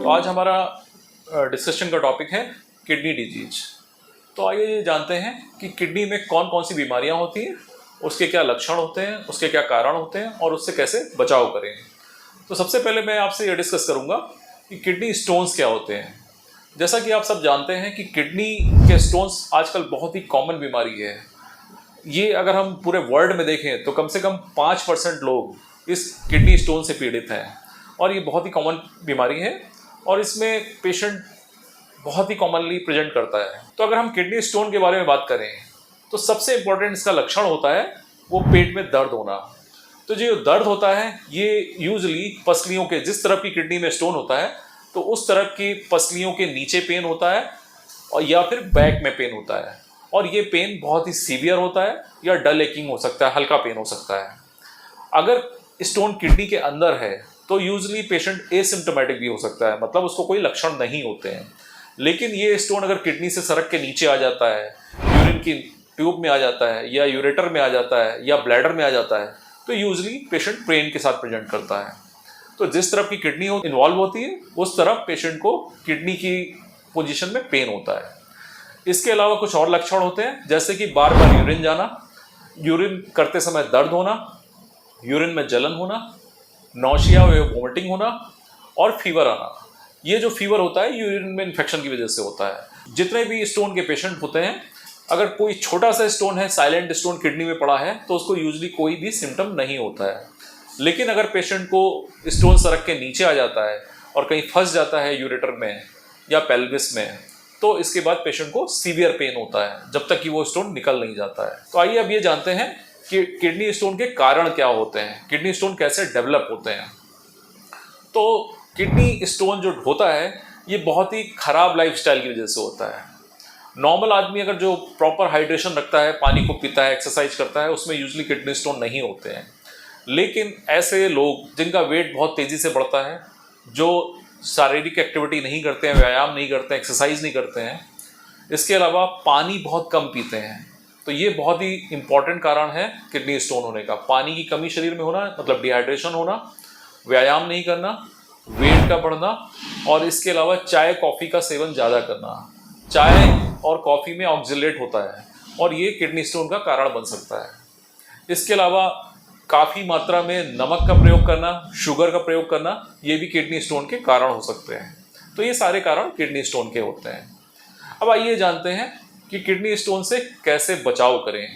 आज हमारा डिस्कशन का टॉपिक है किडनी डिजीज। तो आइए जानते हैं कि किडनी में कौन कौन सी बीमारियां होती हैं, उसके क्या लक्षण होते हैं, उसके क्या कारण होते हैं और उससे कैसे बचाव करें। तो सबसे पहले मैं आपसे ये डिस्कस करूंगा कि किडनी स्टोन्स क्या होते हैं। जैसा कि आप सब जानते हैं कि किडनी के स्टोन्स आजकल बहुत ही कॉमन बीमारी है। ये अगर हम पूरे वर्ल्ड में देखें तो कम से कम 5% लोग इस किडनी स्टोन से पीड़ित हैं और ये बहुत ही कॉमन बीमारी है और इसमें पेशेंट बहुत ही कॉमनली प्रेजेंट करता है। तो अगर हम किडनी स्टोन के बारे में बात करें तो सबसे इम्पोर्टेंट इसका लक्षण होता है वो पेट में दर्द होना। तो जो दर्द होता है ये यूजुअली पसलियों के, जिस तरफ की किडनी में स्टोन होता है तो उस तरफ की पसलियों के नीचे पेन होता है और या फिर बैक में पेन होता है और ये पेन बहुत ही सीवियर होता है या डल एकिंग हो सकता है, हल्का पेन हो सकता है। अगर स्टोन किडनी के अंदर है तो यूजुअली पेशेंट एसिम्प्टोमेटिक भी हो सकता है, मतलब उसको कोई लक्षण नहीं होते हैं। लेकिन ये स्टोन अगर किडनी से सरक के नीचे आ जाता है, यूरिन की ट्यूब में आ जाता है या यूरेटर में आ जाता है या ब्लैडर में आ जाता है तो यूजुअली पेशेंट पेन के साथ प्रेजेंट करता है। तो जिस तरफ की किडनी इन्वॉल्व होती है उस तरफ पेशेंट को किडनी की पोजीशन में पेन होता है। इसके अलावा कुछ और लक्षण होते हैं, जैसे कि बार बार यूरिन जाना, यूरिन करते समय दर्द होना, यूरिन में जलन होना, नौशिया व वोमिटिंग होना और फीवर आना। ये जो फीवर होता है यूरिन में इन्फेक्शन की वजह से होता है। जितने भी स्टोन के पेशेंट होते हैं, अगर कोई छोटा सा स्टोन है, साइलेंट स्टोन किडनी में पड़ा है, तो उसको यूजुअली कोई भी सिम्टम नहीं होता है। लेकिन अगर पेशेंट को स्टोन सरक के नीचे आ जाता है और कहीं फंस जाता है यूरेटर में या पेल्विस में, तो इसके बाद पेशेंट को सीवियर पेन होता है जब तक कि वो स्टोन निकल नहीं जाता है। तो आइए अब ये जानते हैं कि किडनी स्टोन के कारण क्या होते हैं, किडनी स्टोन कैसे डेवलप होते हैं। तो किडनी स्टोन जो होता है ये बहुत ही खराब लाइफस्टाइल की वजह से होता है। नॉर्मल आदमी अगर जो प्रॉपर हाइड्रेशन रखता है, पानी को पीता है, एक्सरसाइज करता है, उसमें यूजुअली किडनी स्टोन नहीं होते हैं। लेकिन ऐसे लोग जिनका वेट बहुत तेज़ी से बढ़ता है, जो शारीरिक एक्टिविटी नहीं करते हैं, व्यायाम नहीं करते हैं, एक्सरसाइज नहीं करते हैं, इसके अलावा पानी बहुत कम पीते हैं, तो ये बहुत ही इम्पॉर्टेंट कारण है किडनी स्टोन होने का। पानी की कमी शरीर में होना मतलब डिहाइड्रेशन होना, व्यायाम नहीं करना, वेट का बढ़ना और इसके अलावा चाय कॉफ़ी का सेवन ज़्यादा करना। चाय और कॉफ़ी में ऑक्जेलेट होता है और ये किडनी स्टोन का कारण बन सकता है। इसके अलावा काफ़ी मात्रा में नमक का प्रयोग करना, शुगर का प्रयोग करना, ये भी किडनी स्टोन के कारण हो सकते हैं। तो ये सारे कारण किडनी स्टोन के होते हैं। अब आइए जानते हैं कि किडनी स्टोन से कैसे बचाव करें।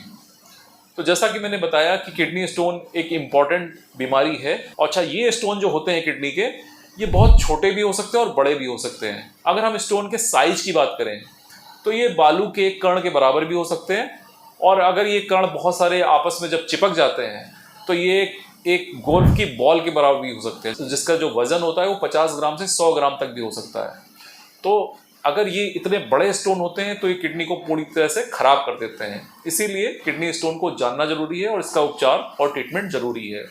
तो जैसा कि मैंने बताया कि किडनी स्टोन एक इम्पॉर्टेंट बीमारी है। अच्छा, ये स्टोन जो होते हैं किडनी के, ये बहुत छोटे भी हो सकते हैं और बड़े भी हो सकते हैं। अगर हम स्टोन के साइज की बात करें तो ये बालू के एक कण के बराबर भी हो सकते हैं और अगर ये कण बहुत सारे आपस में जब चिपक जाते हैं तो ये एक गोल्फ की बॉल के बराबर भी हो सकते हैं, जिसका जो वजन होता है वो 50 ग्राम से 100 ग्राम तक भी हो सकता है। तो अगर ये इतने बड़े स्टोन होते हैं तो ये किडनी को पूरी तरह से खराब कर देते हैं। इसीलिए किडनी स्टोन को जानना जरूरी है और इसका उपचार और ट्रीटमेंट जरूरी है।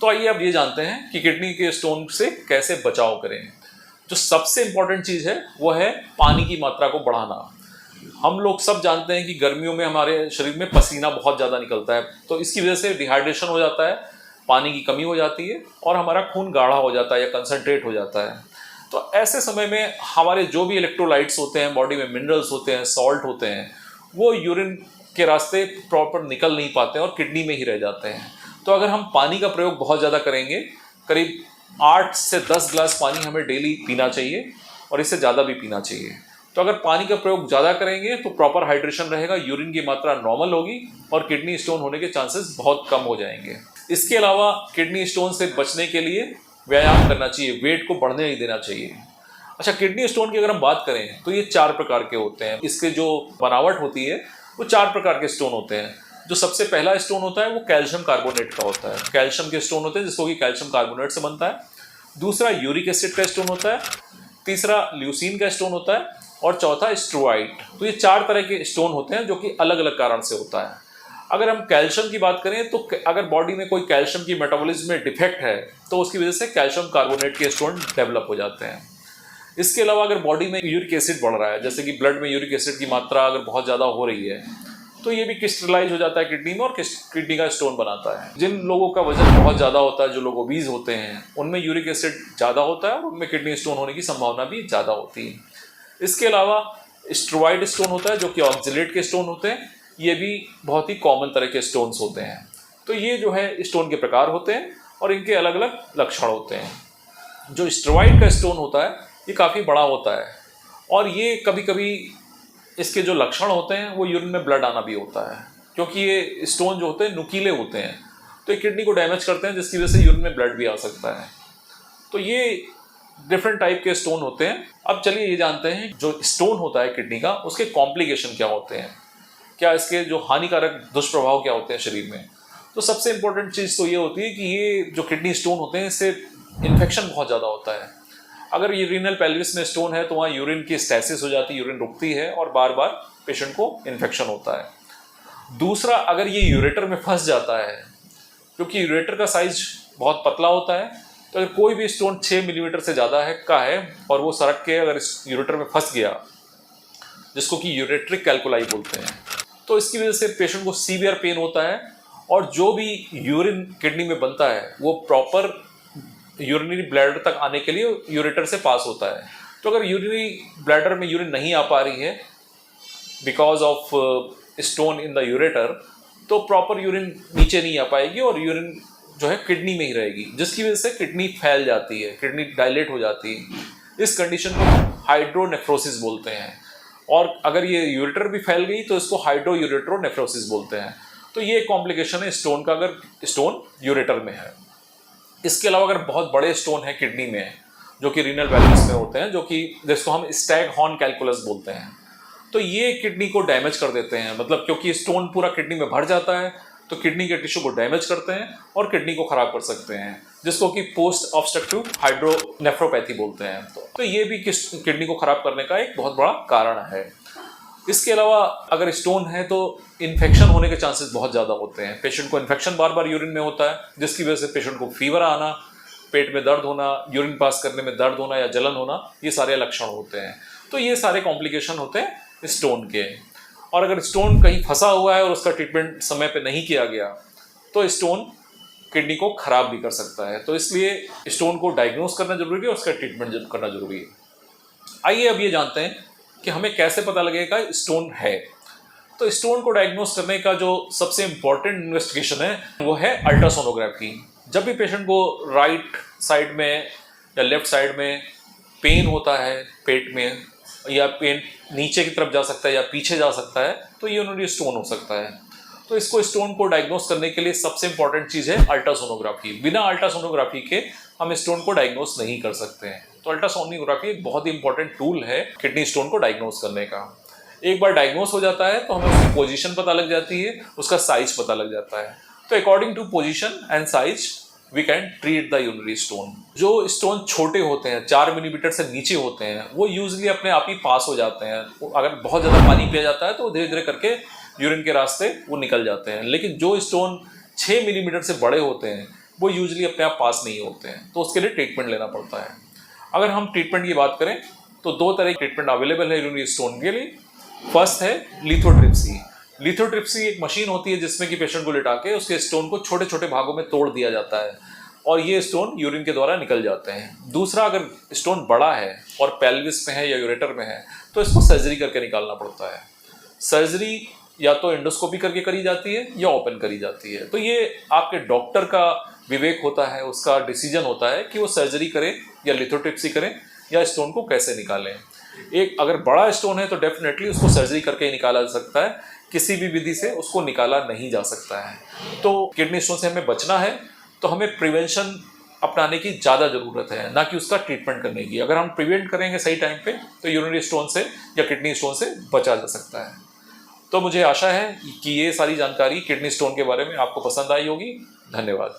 तो आइए अब ये जानते हैं कि किडनी के स्टोन से कैसे बचाव करें। जो सबसे इम्पोर्टेंट चीज़ है वो है पानी की मात्रा को बढ़ाना। हम लोग सब जानते हैं कि गर्मियों में हमारे शरीर में पसीना बहुत ज़्यादा निकलता है, तो इसकी वजह से डिहाइड्रेशन हो जाता है, पानी की कमी हो जाती है और हमारा खून गाढ़ा हो जाता है या कंसनट्रेट हो जाता है। तो ऐसे समय में हमारे जो भी इलेक्ट्रोलाइट्स होते हैं, बॉडी में मिनरल्स होते हैं, सॉल्ट होते हैं, वो यूरिन के रास्ते प्रॉपर निकल नहीं पाते हैं और किडनी में ही रह जाते हैं। तो अगर हम पानी का प्रयोग बहुत ज़्यादा करेंगे, करीब 8 से 10 ग्लास पानी हमें डेली पीना चाहिए और इससे ज़्यादा भी पीना चाहिए। तो अगर पानी का प्रयोग ज़्यादा करेंगे तो प्रॉपर हाइड्रेशन रहेगा, यूरिन की मात्रा नॉर्मल होगी और किडनी स्टोन होने के चांसेस बहुत कम हो जाएंगे। इसके अलावा किडनी स्टोन से बचने के लिए व्यायाम करना चाहिए, वेट को बढ़ने नहीं देना चाहिए। अच्छा, किडनी स्टोन की अगर हम बात करें तो ये 4 प्रकार के होते हैं। इसके जो बनावट होती है वो 4 प्रकार के स्टोन होते हैं। जो सबसे पहला स्टोन होता है वो कैल्शियम कार्बोनेट का होता है। कैल्शियम के स्टोन होते हैं जिसको कि कैल्शियम कार्बोनेट से बनता है। दूसरा यूरिक एसिड का स्टोन होता है, तीसरा ल्यूसीन का स्टोन होता है और चौथा स्ट्रोआइट। तो ये 4 तरह के स्टोन होते हैं जो कि अलग अलग कारण से होता है। अगर हम कैल्शियम की बात करें तो अगर बॉडी में कोई कैल्शियम की मेटाबॉलिज्म में डिफेक्ट है तो उसकी वजह से कैल्शियम कार्बोनेट के स्टोन डेवलप हो जाते हैं। इसके अलावा अगर बॉडी में यूरिक एसिड बढ़ रहा है, जैसे कि ब्लड में यूरिक एसिड की मात्रा अगर बहुत ज़्यादा हो रही है, तो ये भी क्रिस्टलाइज हो जाता है किडनी में और किडनी का स्टोन बनाता है। जिन लोगों का वजन बहुत ज़्यादा होता है, जो लोग ओबीज होते हैं, उनमें यूरिक एसिड ज़्यादा होता है और उनमें किडनी स्टोन होने की संभावना भी ज़्यादा होती है। इसके अलावा स्टेरॉइड स्टोन होता है जो कि ऑक्जेलेट के स्टोन होते हैं, ये भी बहुत ही कॉमन तरह के स्टोन्स होते हैं। तो ये जो है स्टोन के प्रकार होते हैं और इनके अलग अलग लक्षण होते हैं। जो स्टेरॉइड का स्टोन होता है ये काफ़ी बड़ा होता है और ये कभी कभी इसके जो लक्षण होते हैं वो यूरिन में ब्लड आना भी होता है, क्योंकि ये स्टोन जो होते हैं नुकीले होते हैं, तो ये किडनी को डैमेज करते हैं, जिसकी वजह से यूरिन में ब्लड भी आ सकता है। तो ये डिफरेंट टाइप के स्टोन होते हैं। अब चलिए ये जानते हैं जो स्टोन होता है किडनी का, उसके कॉम्प्लिकेशन क्या होते हैं, क्या इसके जो हानिकारक दुष्प्रभाव क्या होते हैं शरीर में। तो सबसे इंपॉर्टेंट चीज़ तो ये होती है कि ये जो किडनी स्टोन होते हैं इससे इन्फेक्शन बहुत ज़्यादा होता है। अगर ये रीनल पेल्विस में स्टोन है तो वहाँ यूरिन की स्टैसिस हो जाती है, यूरिन रुकती है और बार बार पेशेंट को इन्फेक्शन होता है। दूसरा, अगर ये यूरेटर में फंस जाता है, क्योंकि यूरेटर का साइज बहुत पतला होता है, तो अगर कोई भी स्टोन 6 मिलीमीटर से ज़्यादा है और वो सड़क के अगर इस यूरेटर में फंस गया, जिसको कि यूरेट्रिक कैल्कुलाई बोलते हैं, तो इसकी वजह से पेशेंट को सीवियर पेन होता है और जो भी यूरिन किडनी में बनता है वो प्रॉपर यूरिनरी ब्लैडर तक आने के लिए यूरेटर से पास होता है। तो अगर यूरिनरी ब्लैडर में यूरिन नहीं आ पा रही है because of stone in the ureter, तो प्रॉपर यूरिन नीचे नहीं आ पाएगी और यूरिन जो है किडनी में ही रहेगी, जिसकी वजह से किडनी फैल जाती है, किडनी डायलेट हो जाती है। इस कंडीशन को हाइड्रोनेफ्रोसिस बोलते हैं और अगर ये यूरेटर भी फैल गई तो इसको हाइड्रोयूरेट्रोनेफ्रोसिस बोलते हैं। तो ये कॉम्प्लिकेशन है स्टोन का, अगर स्टोन यूरेटर में है। इसके अलावा अगर बहुत बड़े स्टोन है किडनी में, जो कि रीनल वेल्व्स में होते हैं, जो कि जिसको हम स्टैग हॉर्न कैलकुलस बोलते हैं, तो ये किडनी को डैमेज कर देते हैं। मतलब क्योंकि स्टोन पूरा किडनी में भर जाता है तो किडनी के टिश्यू को डैमेज करते हैं और किडनी को खराब कर सकते हैं, जिसको कि पोस्ट ऑब्स्ट्रक्टिव हाइड्रोनेफ्रोपैथी बोलते हैं। तो ये भी किडनी को खराब करने का एक बहुत बड़ा कारण है। इसके अलावा अगर स्टोन है तो इन्फेक्शन होने के चांसेस बहुत ज़्यादा होते हैं। पेशेंट को इन्फेक्शन बार बार यूरिन में होता है, जिसकी वजह से पेशेंट को फीवर आना, पेट में दर्द होना, यूरिन पास करने में दर्द होना या जलन होना, ये सारे लक्षण होते हैं। तो ये सारे कॉम्प्लिकेशन होते हैं स्टोन के। और अगर स्टोन कहीं फंसा हुआ है और उसका ट्रीटमेंट समय पे नहीं किया गया तो स्टोन किडनी को खराब भी कर सकता है। तो इसलिए स्टोन को डायग्नोस करना जरूरी है और उसका ट्रीटमेंट करना जरूरी है। आइए अब ये जानते हैं कि हमें कैसे पता लगेगा स्टोन है। तो स्टोन को डायग्नोस करने का जो सबसे इम्पॉर्टेंट इन्वेस्टिगेशन है वो है अल्ट्रासोनोग्राफी। जब भी पेशेंट को राइट साइड में या लेफ्ट साइड में पेन होता है पेट में, या पेन नीचे की तरफ जा सकता है या पीछे जा सकता है, तो ये यूरिनरी स्टोन हो सकता है। तो इसको स्टोन को डायग्नोस करने के लिए सबसे इंपॉर्टेंट चीज़ है अल्ट्रासोनोग्राफी। बिना अल्ट्रासोनोग्राफी के हम स्टोन को डायग्नोस नहीं कर सकते हैं। तो अल्ट्रासोनोग्राफी एक बहुत ही इंपॉर्टेंट टूल है किडनी स्टोन को डायग्नोस करने का। एक बार डायग्नोस हो जाता है तो हमें उसकी पोजीशन पता लग जाती है, उसका साइज पता लग जाता है। तो according to position and size we can treat the urinary stone. जो स्टोन छोटे होते हैं, 4 मिलीमीटर से नीचे होते हैं, वो यूजली अपने आप ही पास हो जाते हैं। अगर बहुत ज़्यादा पानी पिया जाता है तो धीरे धीरे करके यूरिन के रास्ते वो निकल जाते हैं। लेकिन जो स्टोन 6 मिलीमीटर से बड़े होते हैं वो यूजली अपने आप पास नहीं होते हैं, तो उसके लिए ट्रीटमेंट लेना पड़ता है। अगर हम ट्रीटमेंट की बात करें तो 2 तरह की ट्रीटमेंट अवेलेबल है यूरिनरी स्टोन के लिए। फर्स्ट है लिथोट्रिप्सी। लिथोट्रिप्सी एक मशीन होती है जिसमें कि पेशेंट को लिटा के उसके स्टोन को छोटे छोटे भागों में तोड़ दिया जाता है और ये स्टोन यूरिन के द्वारा निकल जाते हैं। दूसरा, अगर स्टोन बड़ा है और पेल्विस में है या यूरेटर में है तो इसको सर्जरी करके निकालना पड़ता है। सर्जरी या तो एंडोस्कोपी करके करी जाती है या ओपन करी जाती है। तो ये आपके डॉक्टर का विवेक होता है, उसका डिसीजन होता है कि वो सर्जरी करें या लिथोट्रिप्सी करें या स्टोन को कैसे निकालें। एक अगर बड़ा स्टोन है तो डेफिनेटली उसको सर्जरी करके ही निकाला जा सकता है, किसी भी विधि से उसको निकाला नहीं जा सकता है। तो किडनी स्टोन से हमें बचना है तो हमें प्रिवेंशन अपनाने की ज़्यादा ज़रूरत है, ना कि उसका ट्रीटमेंट करने की। अगर हम प्रिवेंट करेंगे सही टाइम पे तो यूरिनरी स्टोन से या किडनी स्टोन से बचा जा सकता है। तो मुझे आशा है कि ये सारी जानकारी किडनी स्टोन के बारे में आपको पसंद आई होगी। धन्यवाद।